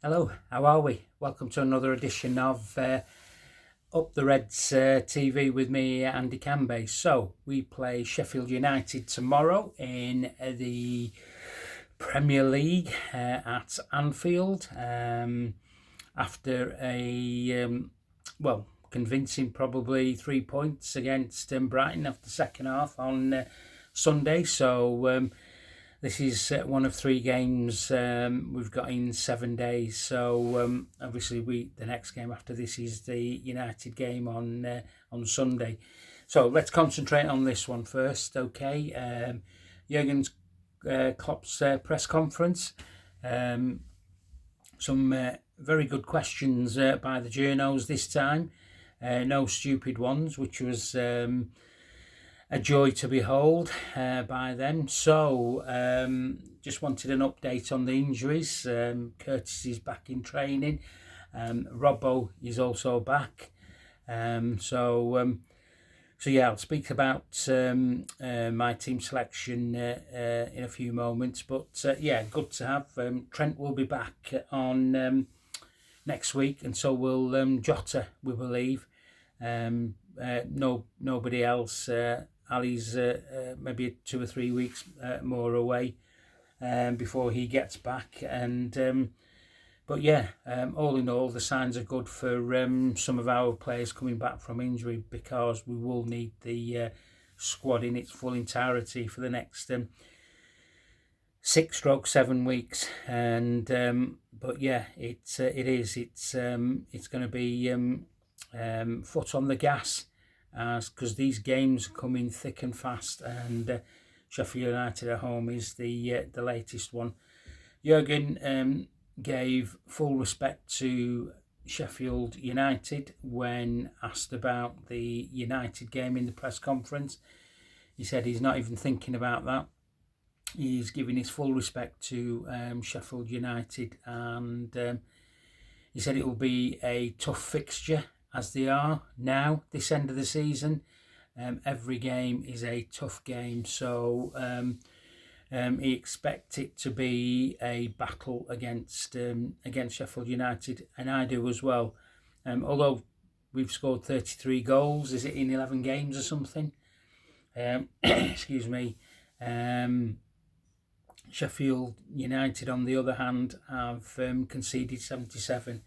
Hello, how are we? Welcome to another edition of Up the Reds TV with me, Andy Canbay. So, we play Sheffield United tomorrow in the Premier League at Anfield after convincing probably 3 points against Brighton after the second half on Sunday. So, this is one of 3 games we've got in 7 days. So obviously, the next game after this is the United game on Sunday. So let's concentrate on this one first, okay? Jurgen's Klopp's press conference. Some very good questions by the journos this time. No stupid ones, which was a joy to behold by them. So just wanted an update on the injuries. Curtis is back in training. Robbo is also back. So yeah, I'll speak about my team selection in a few moments. But yeah, good to have. Trent will be back on next week, and so will Jota, we believe. Nobody else. Ali's maybe 2 or 3 weeks more away before he gets back, and but yeah, all in all, the signs are good for some of our players coming back from injury, because we will need the squad in its full entirety for the next 6-7 weeks. And but yeah, it's going to be foot on the gas, because these games come in thick and fast, and Sheffield United at home is the latest one. Jurgen gave full respect to Sheffield United when asked about the United game in the press conference. He said he's not even thinking about that. He's giving his full respect to Sheffield United, and he said it will be a tough fixture, as they are now, this end of the season. Every game is a tough game, so he expects it to be a battle against Sheffield United, and I do as well. Although we've scored 33 goals, is it in 11 games or something? Excuse me. Sheffield United, on the other hand, have conceded 77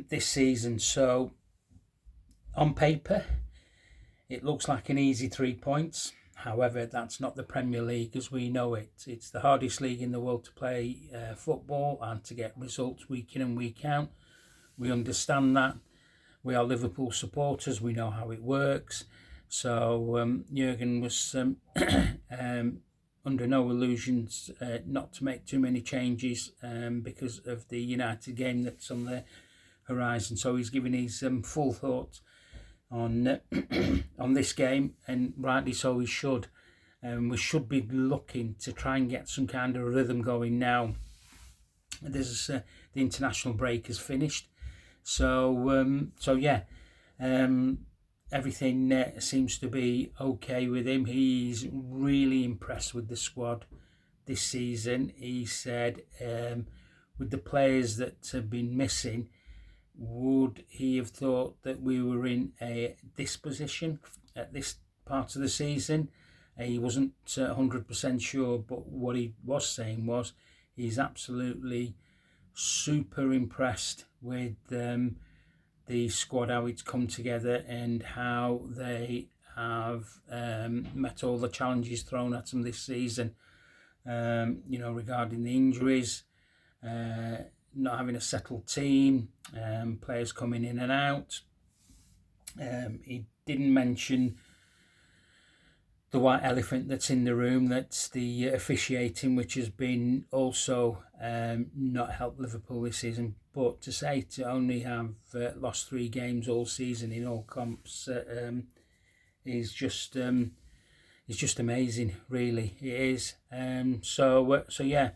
this season. So on paper, it looks like an easy 3 points. However, that's not the Premier League as we know it. It's the hardest league in the world to play football and to get results week in and week out. We understand that. We are Liverpool supporters. We know how it works. So Jurgen was under no illusions not to make too many changes because of the United game that's on the horizon. So he's giving his full thoughts on on this game, and rightly so he should. We should be looking to try and get some kind of rhythm going now. There's the international break has finished, so yeah, everything seems to be okay with him. He's really impressed with the squad this season. He said with the players that have been missing, would he have thought that we were in this position at this part of the season? He wasn't 100% sure, but what he was saying was he's absolutely super impressed with the squad, how it's come together, and how they have met all the challenges thrown at them this season. Regarding the injuries, not having a settled team, players coming in and out. He didn't mention the white elephant that's in the room, that's the officiating, which has been also not helped Liverpool this season. But to say to only have lost 3 games all season in all comps is just amazing, really. It is. So yeah,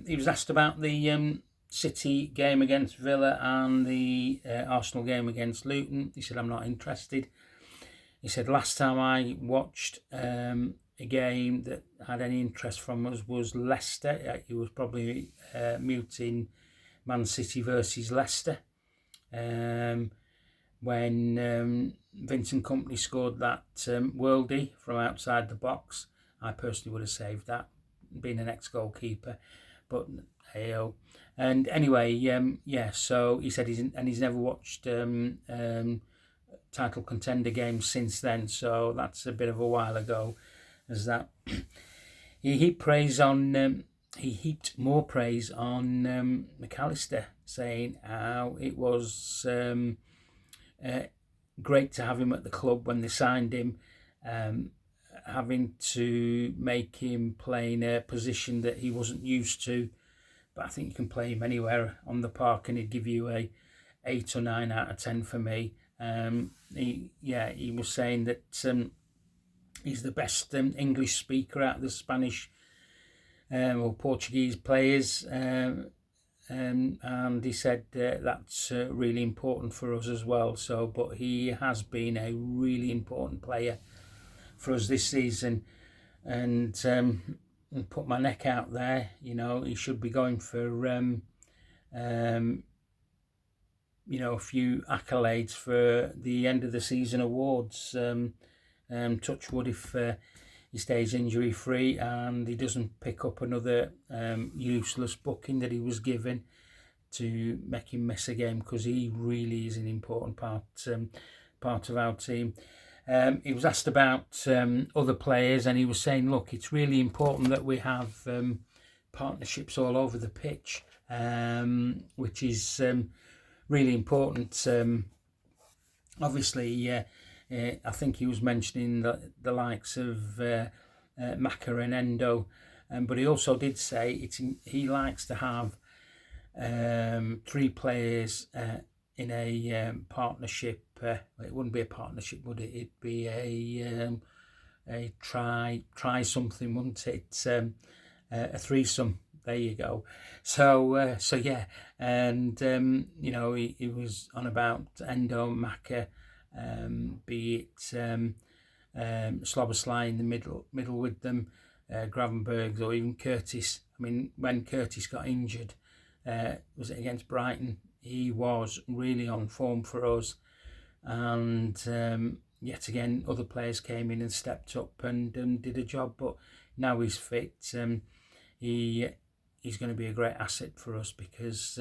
he was asked about the City game against Villa and the Arsenal game against Luton. He said, I'm not interested. He said, last time I watched a game that had any interest from us was Leicester. He was probably muting Man City versus Leicester, when Vincent Kompany scored that worldie from outside the box. I personally would have saved that, being an ex-goalkeeper, but hey-oh. And anyway, yeah, so he said he's never watched title contender games since then, so that's a bit of a while ago. As that, he heaped more praise on McAllister, saying how it was great to have him at the club when they signed him, having to make him play in a position that he wasn't used to. But I think you can play him anywhere on the park and he'd give you a 8 or 9 out of 10 for me. He was saying that he's the best English speaker out of the Spanish or Portuguese players, and he said that's really important for us as well. So, but he has been a really important player for us this season, and put my neck out there. You know, he should be going for a few accolades for the end of the season awards. Touch wood if he stays injury free and he doesn't pick up another useless booking that he was given to make him miss a game, because he really is an important part of our team. He was asked about other players, and he was saying, look, it's really important that we have partnerships all over the pitch, which is really important. Obviously, I think he was mentioning the likes of Maka and Endo, but he also did say he likes to have 3 players in a partnership. It wouldn't be a partnership, would it? It'd be a try something, wouldn't it? A threesome. There you go. So yeah, and he was on about Endo, Maka, be it Slobosly in the middle with them, Gravenberg, or even Curtis. I mean, when Curtis got injured, was it against Brighton? He was really on form for us, and yet again, other players came in and stepped up and did a job. But now he's fit. He's going to be a great asset for us, because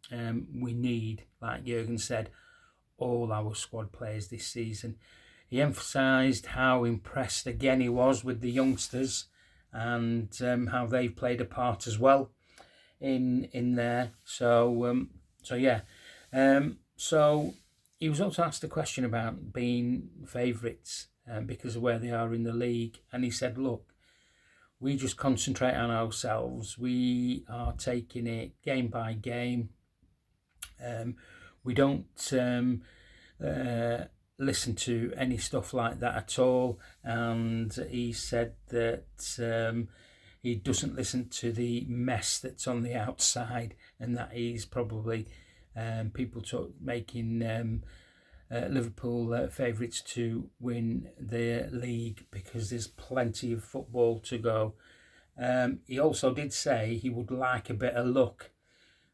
we need, like Jurgen said, all our squad players this season. He emphasised how impressed again he was with the youngsters, and how they've played a part as well in there. So yeah. So he was also asked a question about being favourites because of where they are in the league, and he said, look, we just concentrate on ourselves. We are taking it game by game. We don't listen to any stuff like that at all. And he said that he doesn't listen to the mess that's on the outside, and that he's probably people making Liverpool favourites to win the league, because there's plenty of football to go. He also did say he would like a bit of luck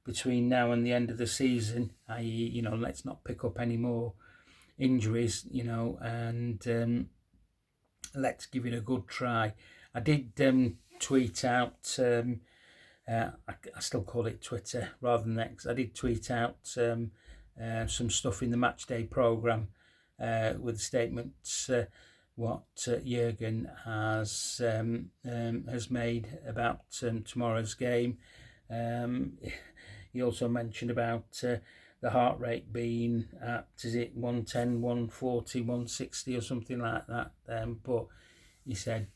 between now and the end of the season, i.e., let's not pick up any more injuries, and let's give it a good try. I did tweet out, I still call it Twitter rather than X. I did tweet out some stuff in the Matchday programme with statements what Jurgen has made about tomorrow's game. He also mentioned about the heart rate being at, is it 110, 140, 160 or something like that. But he said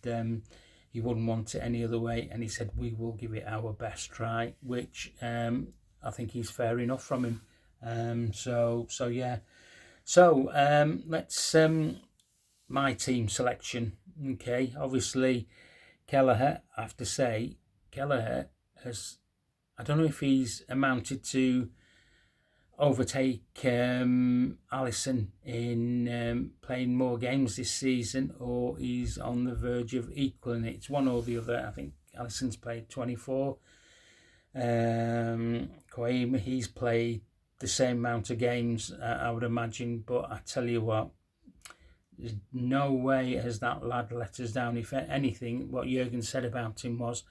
he wouldn't want it any other way, and he said we will give it our best try, which I think is fair enough from him. So yeah. So let's my team selection. Okay, obviously Kelleher. I have to say Kelleher has, I don't know if he's amounted to overtake Alisson in playing more games this season, or he's on the verge of equaling it. It's one or the other. I think Alisson's played 24 Quaim, he's played the same amount of games, I would imagine, but I tell you what, there's no way has that lad let us down. If anything, what Jurgen said about him was,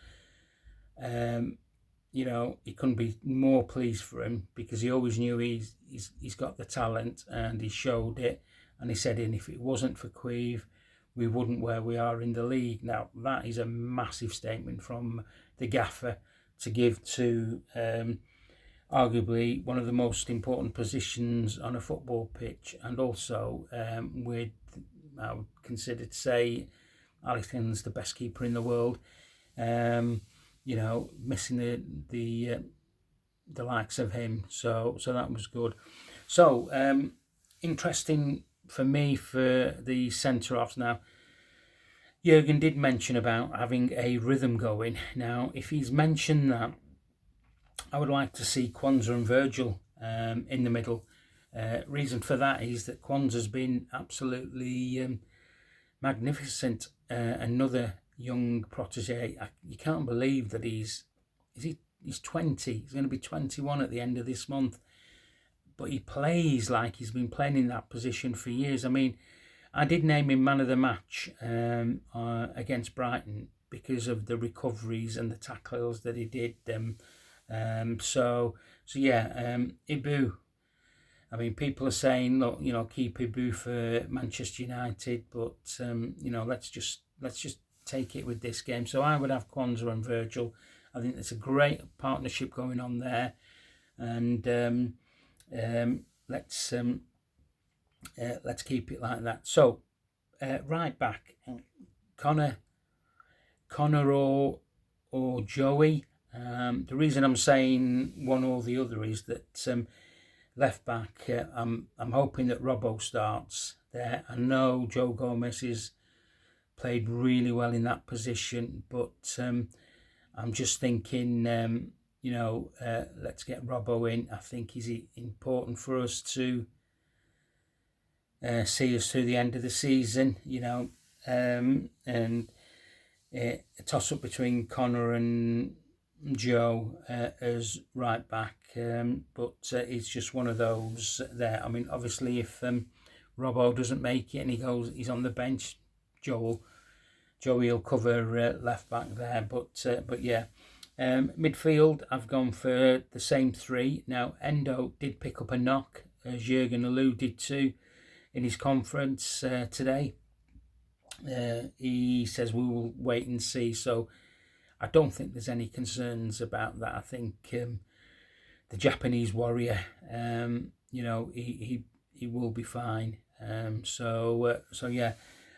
he couldn't be more pleased for him, because he always knew he's got the talent, and he showed it. And he said, and if it wasn't for Queeve, we wouldn't where we are in the league. Now, that is a massive statement from the gaffer to give to arguably one of the most important positions on a football pitch, and also with, I would consider to say, Alisson's the best keeper in the world. Missing the likes of him, so that was good. So interesting for me for the centre-offs. Now, Jurgen did mention about having a rhythm going. Now, if he's mentioned that, I would like to see Kwanzaa and Virgil in the middle. Reason for that is that Kwanzaa's been absolutely magnificent. Another young protege. You can't believe that he's 20. He's going to be 21 at the end of this month. But he plays like he's been playing in that position for years. I mean, I did name him man of the match against Brighton because of the recoveries and the tackles that he did. Ibu. I mean, people are saying, look, keep Ibu for Manchester United, but let's just take it with this game. So I would have Kwanzaa and Virgil. I think there's a great partnership going on there, and let's keep it like that. So right back, Connor or Joey. The reason I'm saying one or the other is that left back, I'm hoping that Robbo starts there. I know Joe Gomez has played really well in that position, but I'm just thinking, let's get Robbo in. I think he's important for us to see us through the end of the season, and a toss-up between Connor and Joe as right back, but it's just one of those there. I mean, obviously, if Robbo doesn't make it and he's on the bench, Joey will cover left back there. But yeah, midfield, I've gone for the same three. Now, Endo did pick up a knock, as Jurgen alluded to in his conference today. He says we will wait and see. So I don't think there's any concerns about that. I think the Japanese warrior, he will be fine. So yeah,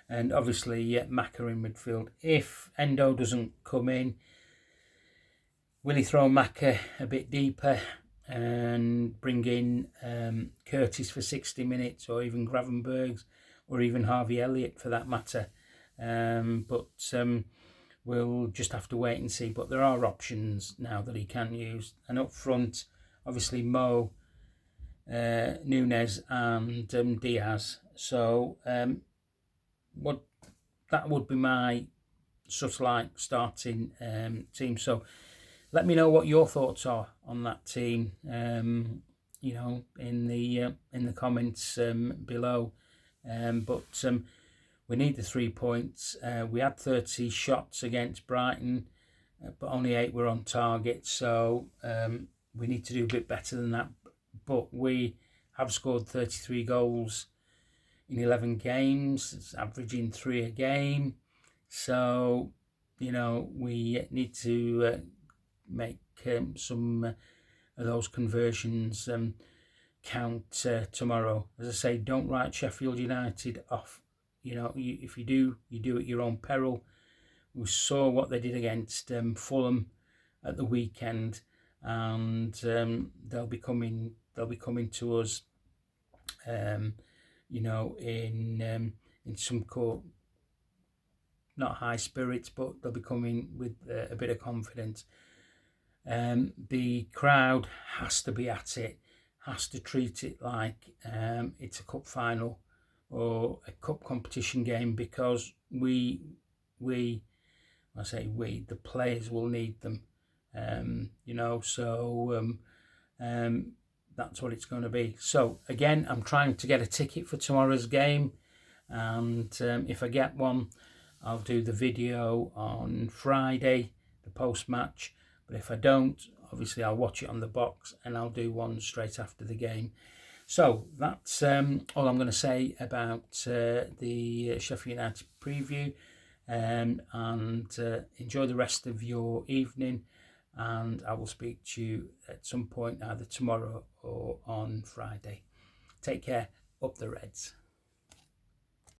and obviously Maka in midfield. If Endo doesn't come in, will he throw Maka a bit deeper and bring in Curtis for 60 minutes, or even Gravenbergs, or even Harvey Elliott for that matter? We'll just have to wait and see. But there are options now that he can use. And up front, obviously Mo, Nunes and Diaz. So that would be my sort of like starting team. So let me know what your thoughts are on that team. In the comments below. We need the 3 points. We had 30 shots against Brighton, but only 8 were on target. So we need to do a bit better than that. But we have scored 33 goals in 11 games. It's averaging 3 a game. So, we need to make some of those conversions count tomorrow. As I say, don't write Sheffield United off. If you do, you do at your own peril. We saw what they did against Fulham at the weekend, and they'll be coming to us, in some not high spirits, but they'll be coming with a bit of confidence. The crowd has to be at it, has to treat it like it's a cup final or a cup competition game, because the players will need them. You know, so that's what it's going to be. So again, I'm trying to get a ticket for tomorrow's game, and if I get one, I'll do the video on Friday, the post-match. But if I don't, obviously I'll watch it on the box, and I'll do one straight after the game. So that's all I'm going to say about the Sheffield United preview, and enjoy the rest of your evening, and I will speak to you at some point either tomorrow or on Friday. Take care. Up the Reds.